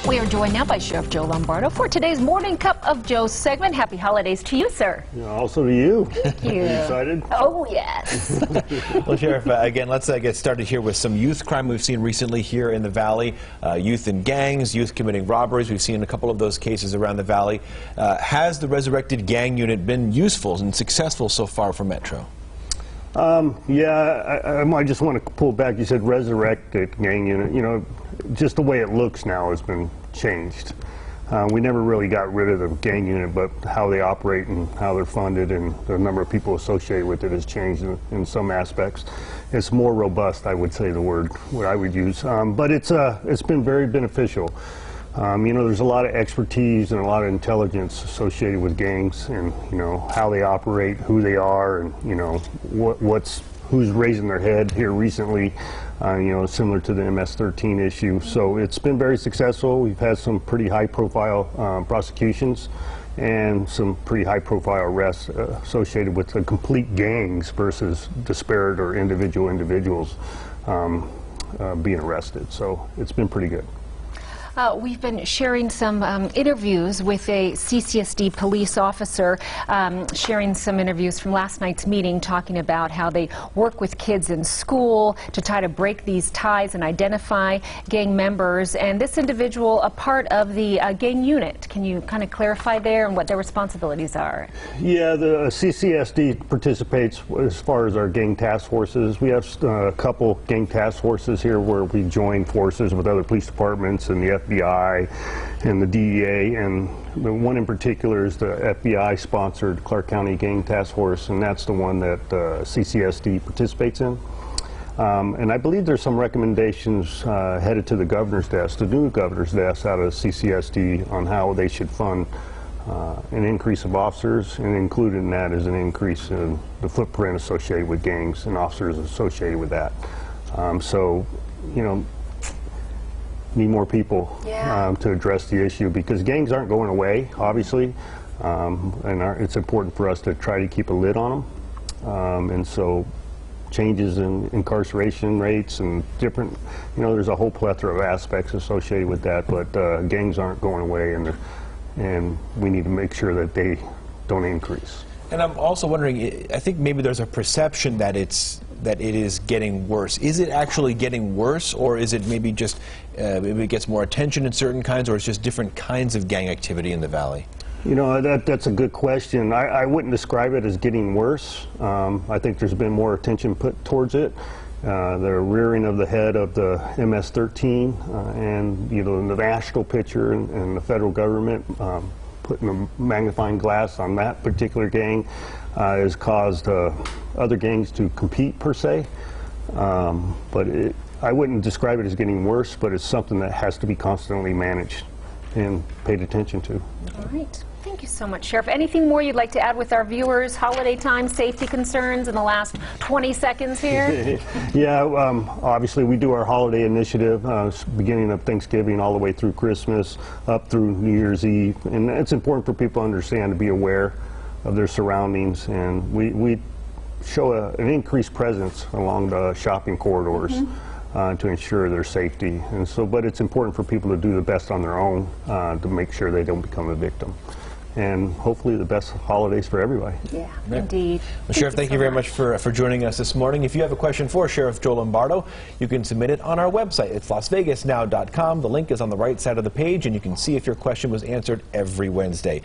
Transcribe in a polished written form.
We are joined now by Sheriff Joe Lombardo for today's Morning Cup of Joe segment. Happy holidays to you, sir. Yeah, also to you. Thank you. Excited? Oh, yes. Well, Sheriff, again, let's get started here with some youth crime we've seen recently here in the Valley. Youth in gangs, youth committing robberies. We've seen a couple of those cases around the Valley. Has the resurrected gang unit been useful and successful so far for Metro? Yeah, I just want to pull back. You said resurrected gang unit. You know, just the way it looks now has been changed. We never really got rid of the gang unit, but how they operate and how they're funded and the number of people associated with it has changed in some aspects. It's more robust, I would say, the word what I would use. But it's been very beneficial. You know, there's a lot of expertise and a lot of intelligence associated with gangs, and you know how they operate, who they are, and you know who's raising their head here recently. You know, similar to the MS-13 issue. So it's been very successful. We've had some pretty high-profile prosecutions and some pretty high-profile arrests associated with the complete gangs versus disparate or individuals being arrested. So it's been pretty good. We've been sharing some interviews with a CCSD police officer, sharing some interviews from last night's meeting, talking about how they work with kids in school to try to break these ties and identify gang members. And this individual, a part of the gang unit. Can you kind of clarify there and what their responsibilities are? Yeah, the CCSD participates as far as our gang task forces. We have a couple gang task forces here where we join forces with other police departments and the FBI and the DEA, and the one in particular is the FBI-sponsored Clark County Gang Task Force, and that's the one that CCSD participates in. And I believe there's some recommendations headed to the governor's desk, the new governor's desk out of CCSD, on how they should fund an increase of officers, and included in that is an increase in the footprint associated with gangs and officers associated with that. So, you know, need more people to address the issue, because gangs aren't going away, obviously, and it's important for us to try to keep a lid on them. And so changes in incarceration rates and different, you know, there's a whole plethora of aspects associated with that, but gangs aren't going away, and we need to make sure that they don't increase. And I'm also wondering, I think maybe there's a perception that it is getting worse. Is it actually getting worse, or is it maybe just maybe it gets more attention in certain kinds, or it's just different kinds of gang activity in the Valley? You know, that's a good question. I wouldn't describe it as getting worse. I think there's been more attention put towards it. The rearing of the head of the MS-13 and, you know, the national picture and the federal government putting a magnifying glass on that particular gang has caused other gangs to compete, per se. But I wouldn't describe it as getting worse, but it's something that has to be constantly managed and paid attention to. All right. Thank you so much, Sheriff. Anything more you'd like to add with our viewers? Holiday time, safety concerns in the last 20 seconds here? Yeah, obviously we do our holiday initiative, beginning of Thanksgiving all the way through Christmas, up through New Year's Eve. And it's important for people to understand, to be aware of their surroundings. And we show an increased presence along the shopping corridors to ensure their safety. And so, but it's important for people to do the best on their own to make sure they don't become a victim. And hopefully the best holidays for everybody. Yeah, indeed. Well, Sheriff, thank you very much for joining us this morning. If you have a question for Sheriff Joe Lombardo, you can submit it on our website. It's LasVegasNow.com. The link is on the right side of the page, and you can see if your question was answered every Wednesday.